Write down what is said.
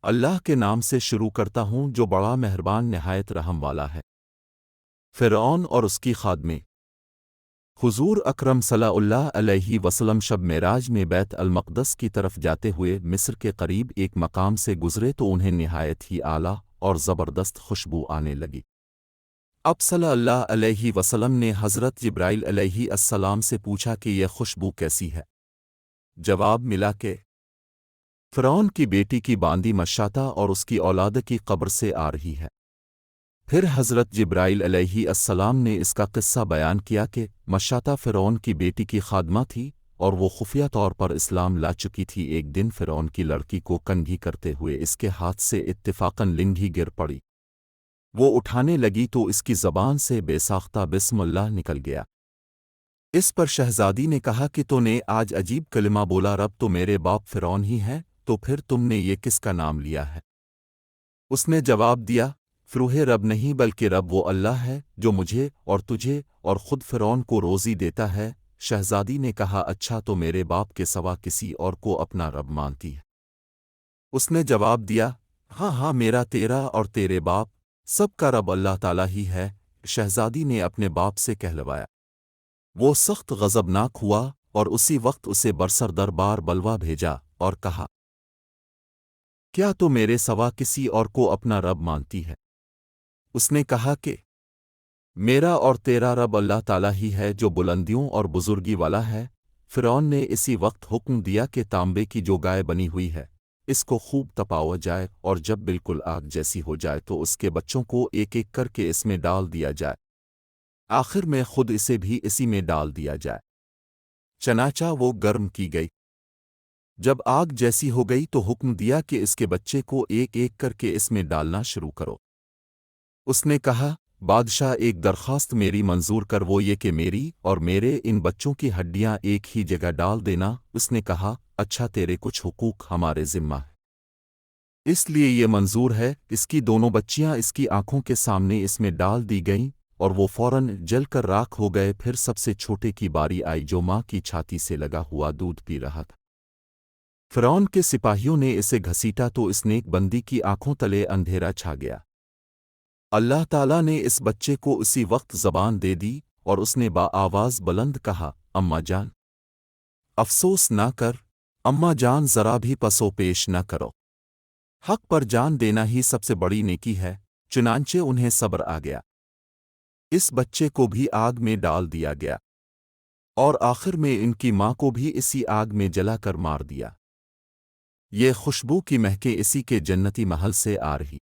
اللہ کے نام سے شروع کرتا ہوں جو بڑا مہربان نہایت رحم والا ہے۔ فرعون اور اس کی خادمے۔ حضور اکرم صلی اللہ علیہ وسلم شب معراج میں بیت المقدس کی طرف جاتے ہوئے مصر کے قریب ایک مقام سے گزرے تو انہیں نہایت ہی اعلیٰ اور زبردست خوشبو آنے لگی۔ اب صلی اللہ علیہ وسلم نے حضرت جبرائیل علیہ السلام سے پوچھا کہ یہ خوشبو کیسی ہے؟ جواب ملا کہ فرعون کی بیٹی کی باندی مشاطہ اور اس کی اولاد کی قبر سے آ رہی ہے۔ پھر حضرت جبرائیل علیہ السلام نے اس کا قصہ بیان کیا کہ مشاطہ فرعون کی بیٹی کی خادمہ تھی اور وہ خفیہ طور پر اسلام لا چکی تھی۔ ایک دن فرعون کی لڑکی کو کنگھی کرتے ہوئے اس کے ہاتھ سے اتفاقاً لنگھی گر پڑی۔ وہ اٹھانے لگی تو اس کی زبان سے بے ساختہ بسم اللہ نکل گیا۔ اس پر شہزادی نے کہا کہ تو نے آج عجیب کلمہ بولا، رب تو میرے باپ فرعون ہی ہے، تو پھر تم نے یہ کس کا نام لیا ہے؟ اس نے جواب دیا، فروح رب نہیں بلکہ رب وہ اللہ ہے جو مجھے اور تجھے اور خود فرعون کو روزی دیتا ہے۔ شہزادی نے کہا، اچھا تو میرے باپ کے سوا کسی اور کو اپنا رب مانتی ہے؟ اس نے جواب دیا، ہاں ہاں، میرا تیرا اور تیرے باپ سب کا رب اللہ تعالیٰ ہی ہے۔ شہزادی نے اپنے باپ سے کہلوایا۔ وہ سخت غضبناک ہوا اور اسی وقت اسے برسر دربار بلوا بھیجا اور کہا، کیا تو میرے سوا کسی اور کو اپنا رب مانتی ہے؟ اس نے کہا کہ میرا اور تیرا رب اللہ تعالیٰ ہی ہے جو بلندیوں اور بزرگی والا ہے۔ فرعون نے اسی وقت حکم دیا کہ تانبے کی جو گائے بنی ہوئی ہے اس کو خوب تپایا جائے، اور جب بالکل آگ جیسی ہو جائے تو اس کے بچوں کو ایک ایک کر کے اس میں ڈال دیا جائے، آخر میں خود اسے بھی اسی میں ڈال دیا جائے۔ چنانچہ وہ گرم کی گئی۔ جب آگ جیسی ہو گئی تو حکم دیا کہ اس کے بچے کو ایک ایک کر کے اس میں ڈالنا شروع کرو۔ اس نے کہا، بادشاہ ایک درخواست میری منظور کر، وہ یہ کہ میری اور میرے ان بچوں کی ہڈیاں ایک ہی جگہ ڈال دینا۔ اس نے کہا، اچھا، تیرے کچھ حقوق ہمارے ذمہ ہے، اس لیے یہ منظور ہے۔ اس کی دونوں بچیاں اس کی آنکھوں کے سامنے اس میں ڈال دی گئیں اور وہ فوراً جل کر راکھ ہو گئے۔ پھر سب سے چھوٹے کی باری آئی جو ماں کی چھاتی سے لگا ہوا دودھ پی رہا تھا۔ فرعون کے سپاہیوں نے اسے گھسیٹا تو اس نیک بندی کی آنکھوں تلے اندھیرا چھا گیا۔ اللہ تعالیٰ نے اس بچے کو اسی وقت زبان دے دی اور اس نے آواز بلند کہا، اماں جان، افسوس نہ کر، اماں جان، ذرا بھی پسو پیش نہ کرو، حق پر جان دینا ہی سب سے بڑی نیکی ہے۔ چنانچہ انہیں صبر آ گیا۔ اس بچے کو بھی آگ میں ڈال دیا گیا اور آخر میں ان کی ماں کو بھی اسی آگ میں جلا کر مار دیا۔ یہ خوشبو کی مہکیں اسی کے جنتی محل سے آ رہی۔